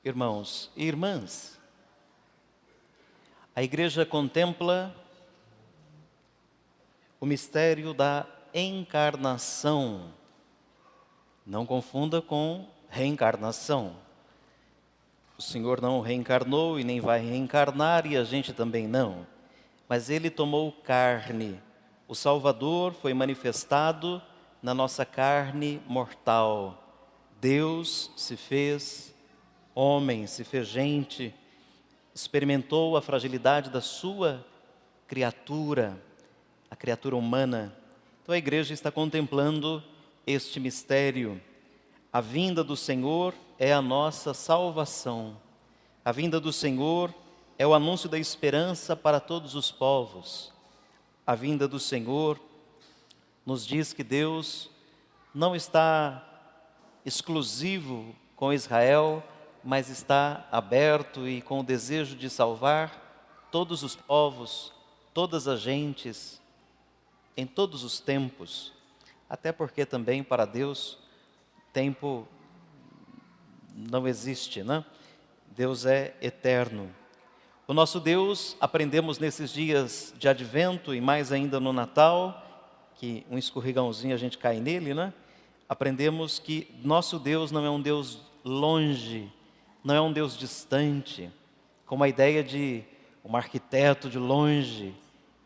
Irmãos e irmãs, a igreja contempla o mistério da encarnação. Não confunda com reencarnação. O Senhor não reencarnou e nem vai reencarnar, e a gente também não. Mas Ele tomou carne. O Salvador foi manifestado na nossa carne mortal. Deus se fez homem, se fez gente, experimentou a fragilidade da sua criatura, a criatura humana. Então a igreja está contemplando este mistério. A vinda do Senhor é a nossa salvação. A vinda do Senhor é o anúncio da esperança para todos os povos. A vinda do Senhor nos diz que Deus não está exclusivo com Israel, mas está aberto e com o desejo de salvar todos os povos, todas as gentes, em todos os tempos. Até porque também para Deus tempo não existe, né? Deus é eterno. O nosso Deus, aprendemos nesses dias de advento e mais ainda no Natal, que um escorregãozinho a gente cai nele, né? Aprendemos que nosso Deus não é um Deus longe, não é um Deus distante, com a ideia de um arquiteto de longe.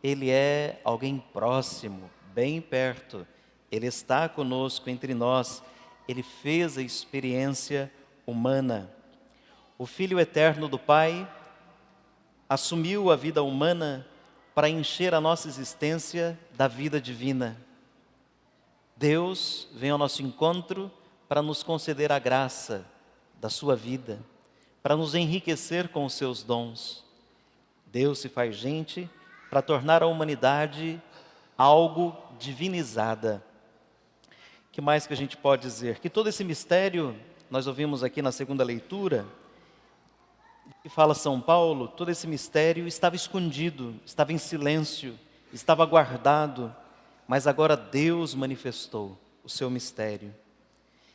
Ele é alguém próximo, bem perto. Ele está conosco, entre nós. Ele fez a experiência humana. O Filho eterno do Pai assumiu a vida humana para encher a nossa existência da vida divina. Deus vem ao nosso encontro para nos conceder a graça da sua vida, para nos enriquecer com os seus dons. Deus se faz gente para tornar a humanidade algo divinizada. O que mais que a gente pode dizer? Que todo esse mistério, nós ouvimos aqui na segunda leitura, que fala São Paulo, todo esse mistério estava escondido, estava em silêncio, estava guardado, mas agora Deus manifestou o seu mistério.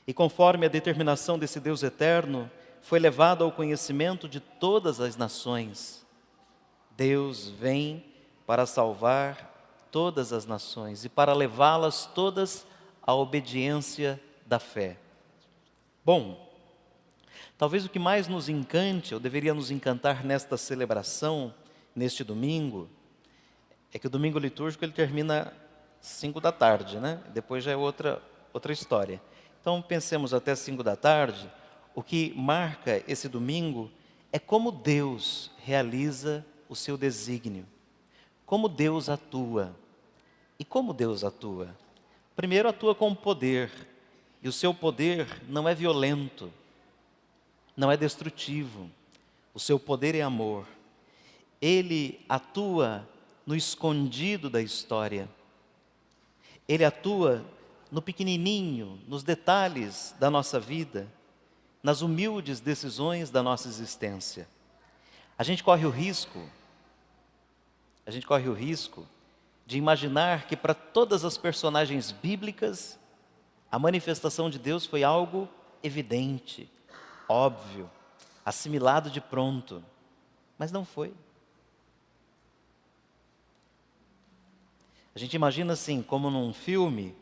E conforme a determinação desse Deus eterno, foi levado ao conhecimento de todas as nações. Deus vem para salvar todas as nações e para levá-las todas à obediência da fé. Bom, talvez o que mais nos encante, ou deveria nos encantar nesta celebração, neste domingo, é que o domingo litúrgico ele termina 5 da tarde, né? Depois já é outra história. Então pensemos até 5 da tarde, o que marca esse domingo é como Deus realiza o seu desígnio, como Deus atua. E como Deus atua? Primeiro atua com poder, e o seu poder não é violento, não é destrutivo, o seu poder é amor. Ele atua no escondido da história, ele atua no pequenininho, nos detalhes da nossa vida, nas humildes decisões da nossa existência. A gente corre o risco de imaginar que para todas as personagens bíblicas, a manifestação de Deus foi algo evidente, óbvio, assimilado de pronto, mas não foi. A gente imagina assim, como num filme,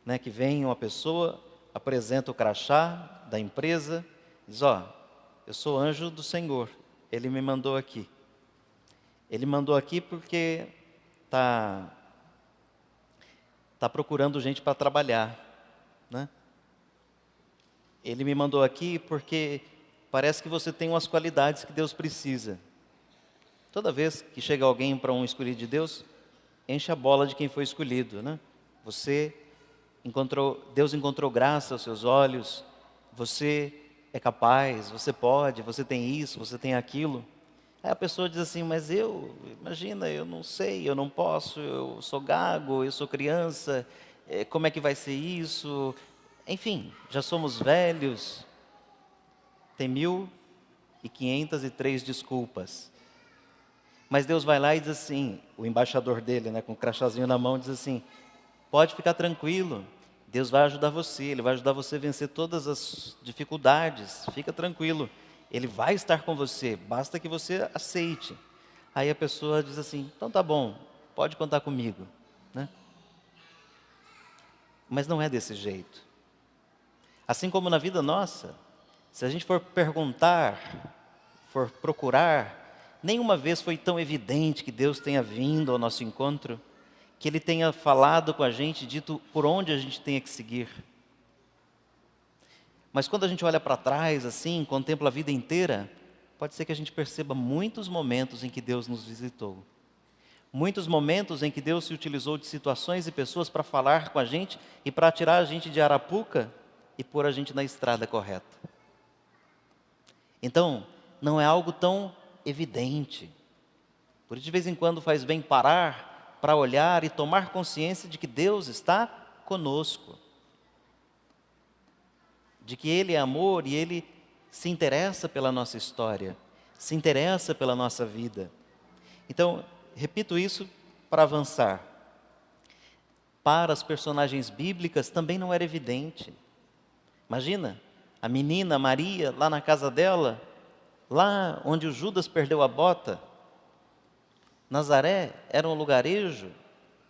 né, que vem uma pessoa, apresenta o crachá da empresa, diz, eu sou anjo do Senhor, Ele me mandou aqui. Ele mandou aqui porque tá procurando gente para trabalhar, né? Ele me mandou aqui porque parece que você tem umas qualidades que Deus precisa. Toda vez que chega alguém para um escolhido de Deus, enche a bola de quem foi escolhido, né? Deus encontrou graça aos seus olhos, você é capaz, você pode, você tem isso, você tem aquilo. Aí a pessoa diz assim, mas imagina, eu não sei, eu não posso, eu sou gago, eu sou criança, como é que vai ser isso? Enfim, já somos velhos, tem 1.503 desculpas. Mas Deus vai lá e diz assim, o embaixador dele, né, com o crachazinho na mão, diz assim, pode ficar tranquilo, Deus vai ajudar você, Ele vai ajudar você a vencer todas as dificuldades, fica tranquilo, Ele vai estar com você, basta que você aceite. Aí a pessoa diz assim, então tá bom, pode contar comigo, né? Mas não é desse jeito. Assim como na vida nossa, se a gente for perguntar, for procurar, nenhuma vez foi tão evidente que Deus tenha vindo ao nosso encontro, que Ele tenha falado com a gente, dito por onde a gente tenha que seguir. Mas quando a gente olha para trás, assim, contempla a vida inteira, pode ser que a gente perceba muitos momentos em que Deus nos visitou. Muitos momentos em que Deus se utilizou de situações e pessoas para falar com a gente e para tirar a gente de Arapuca e pôr a gente na estrada correta. Então, não é algo tão evidente. Por isso, de vez em quando, faz bem parar para olhar e tomar consciência de que Deus está conosco. De que Ele é amor e Ele se interessa pela nossa história, se interessa pela nossa vida. Então, repito isso para avançar. Para as personagens bíblicas também não era evidente. Imagina, a menina Maria, lá na casa dela, lá onde o Judas perdeu a bota. Nazaré era um lugarejo,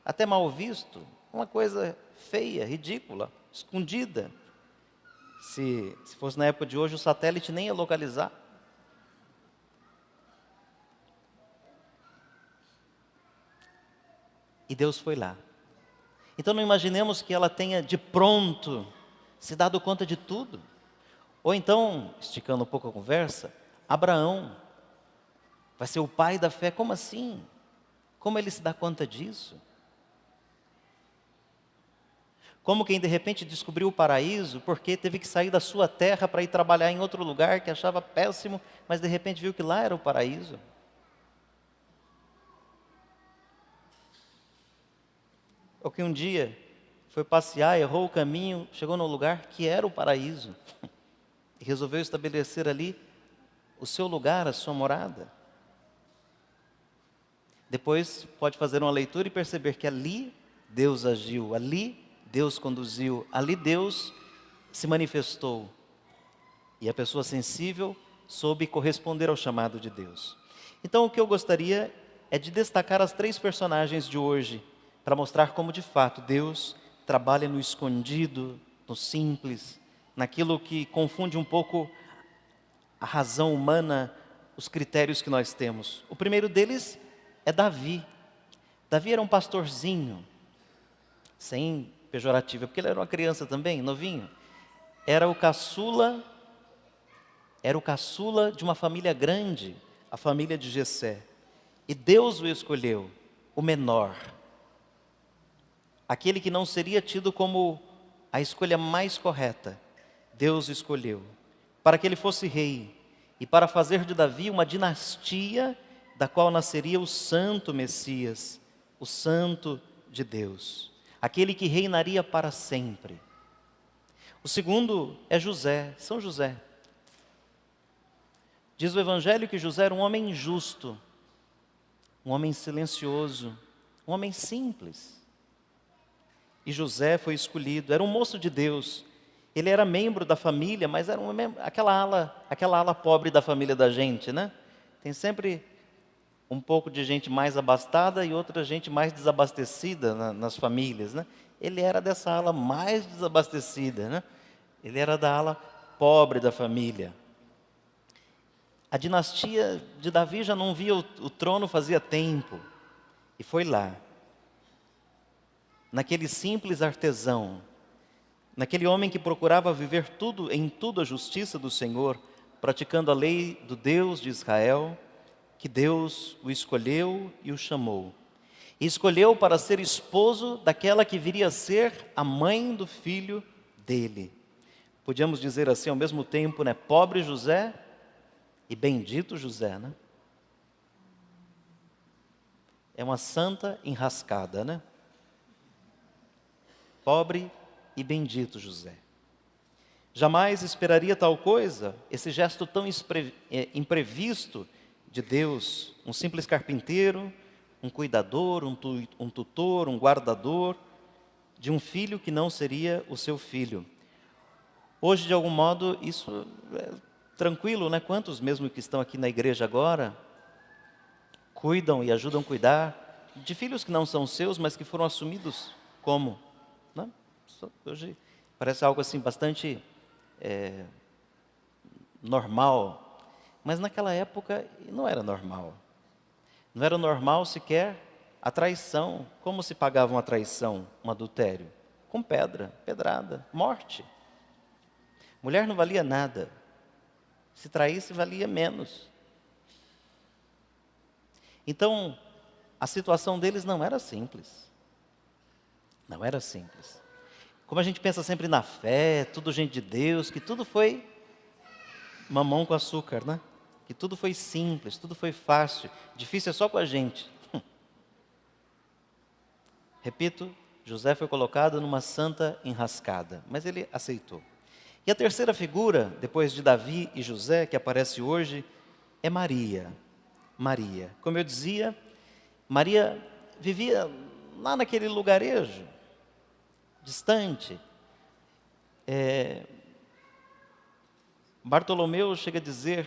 até mal visto, uma coisa feia, ridícula, escondida. Se fosse na época de hoje, o satélite nem ia localizar. E Deus foi lá. Então não imaginemos que ela tenha de pronto se dado conta de tudo. Ou então, esticando um pouco a conversa, Abraão vai ser o pai da fé. Como assim? Como ele se dá conta disso? Como quem de repente descobriu o paraíso porque teve que sair da sua terra para ir trabalhar em outro lugar que achava péssimo, mas de repente viu que lá era o paraíso. Ou que um dia foi passear, errou o caminho, chegou num lugar que era o paraíso e resolveu estabelecer ali o seu lugar, a sua morada. Depois pode fazer uma leitura e perceber que ali Deus agiu, ali Deus conduziu, ali Deus se manifestou. E a pessoa sensível soube corresponder ao chamado de Deus. Então o que eu gostaria é de destacar as 3 personagens de hoje, para mostrar como de fato Deus trabalha no escondido, no simples, naquilo que confunde um pouco a razão humana, os critérios que nós temos. O primeiro deles é Davi. Davi era um pastorzinho, sem pejorativa, porque ele era uma criança também, novinho. Era o caçula de uma família grande, a família de Jessé. E Deus o escolheu, o menor. Aquele que não seria tido como a escolha mais correta, Deus o escolheu, para que ele fosse rei, e para fazer de Davi uma dinastia, da qual nasceria o santo Messias, o santo de Deus, aquele que reinaria para sempre. O segundo é José, São José. Diz o Evangelho que José era um homem justo, um homem silencioso, um homem simples. E José foi escolhido, era um moço de Deus. Ele era membro da família, mas era aquela ala pobre da família da gente, né? Tem sempre um pouco de gente mais abastada e outra gente mais desabastecida nas famílias, né? Ele era dessa ala mais desabastecida, né? Ele era da ala pobre da família. A dinastia de Davi já não via o trono fazia tempo. E foi lá, naquele simples artesão, naquele homem que procurava viver em tudo a justiça do Senhor, praticando a lei do Deus de Israel, que Deus o escolheu e o chamou. E escolheu para ser esposo daquela que viria a ser a mãe do filho dele. Podíamos dizer assim ao mesmo tempo, né? Pobre José e bendito José, né? É uma santa enrascada, né? Pobre e bendito José. Jamais esperaria tal coisa, esse gesto tão imprevisto de Deus, um simples carpinteiro, um cuidador, um tutor, um guardador, de um filho que não seria o seu filho. Hoje, de algum modo, isso tranquilo, né? Quantos mesmo que estão aqui na igreja agora cuidam e ajudam a cuidar de filhos que não são seus, mas que foram assumidos como, né? Hoje parece algo assim bastante normal, mas naquela época não era normal. Não era normal sequer a traição. Como se pagava uma traição, um adultério? Com pedra, pedrada, morte. Mulher não valia nada. Se traísse, valia menos. Então, a situação deles não era simples. Não era simples. Como a gente pensa sempre na fé, tudo gente de Deus, que tudo foi mamão com açúcar, né? Que tudo foi simples, tudo foi fácil. Difícil é só com a gente. Repito, José foi colocado numa santa enrascada, mas ele aceitou. E a terceira figura, depois de Davi e José, que aparece hoje, é Maria. Maria. Como eu dizia, Maria vivia lá naquele lugarejo, distante. Bartolomeu chega a dizer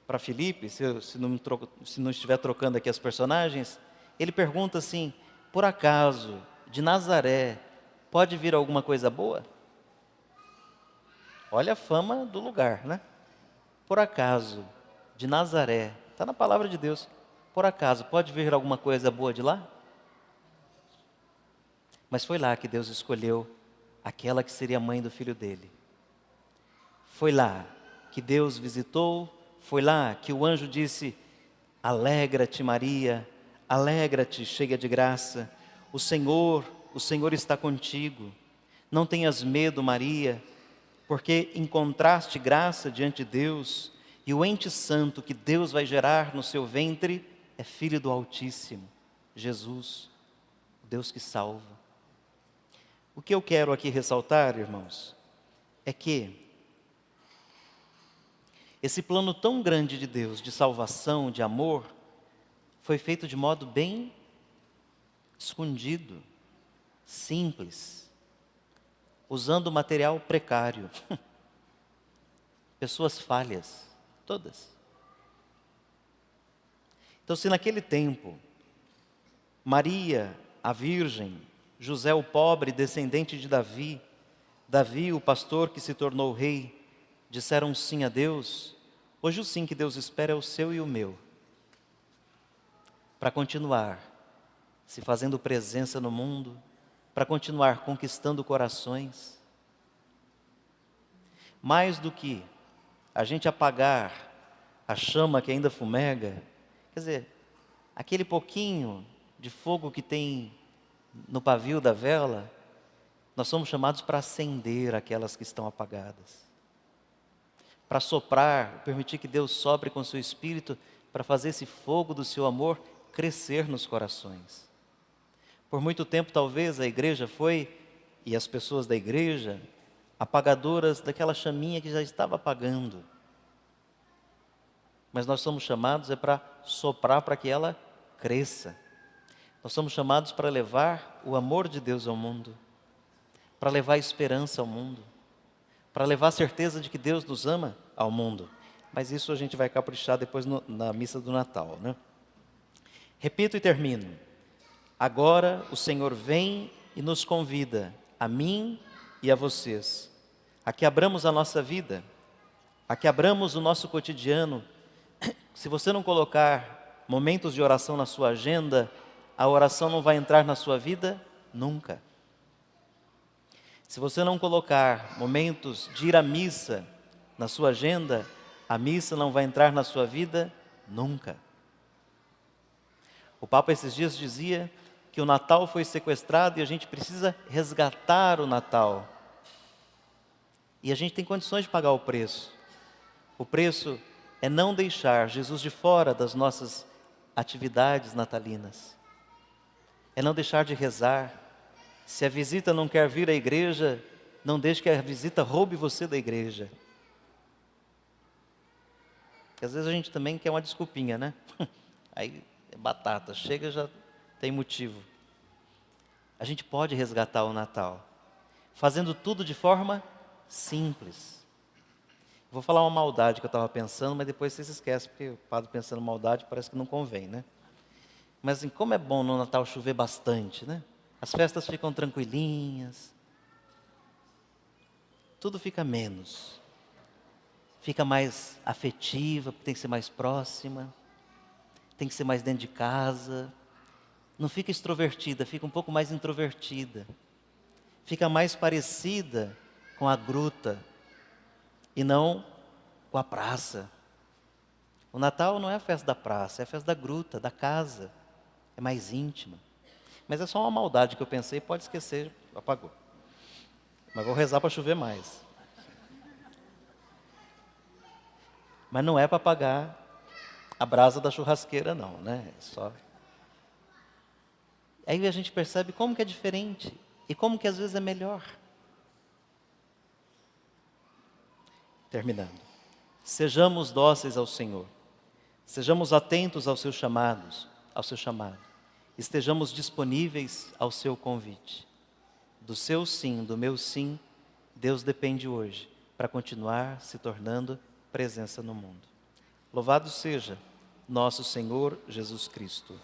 para Filipe, se não estiver trocando aqui as personagens, ele pergunta assim: por acaso, de Nazaré, pode vir alguma coisa boa? Olha a fama do lugar, né? Por acaso, de Nazaré, está na palavra de Deus, por acaso, pode vir alguma coisa boa de lá? Mas foi lá que Deus escolheu aquela que seria a mãe do filho dele. Foi lá que Deus visitou, foi lá que o anjo disse: alegra-te, Maria, alegra-te, cheia de graça, o Senhor está contigo. Não tenhas medo, Maria, porque encontraste graça diante de Deus, e o ente santo que Deus vai gerar no seu ventre é filho do Altíssimo, Jesus, Deus que salva. O que eu quero aqui ressaltar, irmãos, é que esse plano tão grande de Deus, de salvação, de amor, foi feito de modo bem escondido, simples, usando material precário, pessoas falhas, todas. Então, se naquele tempo, Maria, a virgem, José o pobre, descendente de Davi, Davi o pastor que se tornou rei, disseram sim a Deus, hoje o sim que Deus espera é o seu e o meu, para continuar se fazendo presença no mundo, para continuar conquistando corações. Mais do que a gente apagar a chama que ainda fumega, quer dizer, aquele pouquinho de fogo que tem no pavio da vela, nós somos chamados para acender aquelas que estão apagadas, para soprar, permitir que Deus sopre com o seu Espírito, para fazer esse fogo do seu amor crescer nos corações. Por muito tempo, talvez, a igreja foi, e as pessoas da igreja, apagadoras daquela chaminha que já estava apagando. Mas nós somos chamados para soprar para que ela cresça. Nós somos chamados para levar o amor de Deus ao mundo, para levar esperança ao mundo, para levar a certeza de que Deus nos ama ao mundo. Mas isso a gente vai caprichar depois na missa do Natal, né? Repito e termino. Agora o Senhor vem e nos convida, a mim e a vocês, a que abramos a nossa vida, a que abramos o nosso cotidiano. Se você não colocar momentos de oração na sua agenda, a oração não vai entrar na sua vida nunca. Se você não colocar momentos de ir à missa na sua agenda, a missa não vai entrar na sua vida nunca. O Papa esses dias dizia que o Natal foi sequestrado e a gente precisa resgatar o Natal. E a gente tem condições de pagar o preço. O preço é não deixar Jesus de fora das nossas atividades natalinas. É não deixar de rezar. Se a visita não quer vir à igreja, não deixe que a visita roube você da igreja. Porque às vezes a gente também quer uma desculpinha, né? Aí é batata, chega já tem motivo. A gente pode resgatar o Natal, fazendo tudo de forma simples. Vou falar uma maldade que eu estava pensando, mas depois vocês esquecem, porque o padre pensando maldade parece que não convém, né? Mas assim, como é bom no Natal chover bastante, né? As festas ficam tranquilinhas, tudo fica menos. Fica mais afetiva, porque tem que ser mais próxima, tem que ser mais dentro de casa. Não fica extrovertida, fica um pouco mais introvertida. Fica mais parecida com a gruta e não com a praça. O Natal não é a festa da praça, é a festa da gruta, da casa. É mais íntima. Mas é só uma maldade que eu pensei, pode esquecer, apagou. Mas vou rezar para chover mais. Mas não é para apagar a brasa da churrasqueira não, né? É só... Aí a gente percebe como que é diferente e como que às vezes é melhor. Terminando. Sejamos dóceis ao Senhor. Sejamos atentos aos seus chamados, ao seu chamado. Estejamos disponíveis ao seu convite. Do seu sim, do meu sim, Deus depende hoje para continuar se tornando presença no mundo. Louvado seja nosso Senhor Jesus Cristo.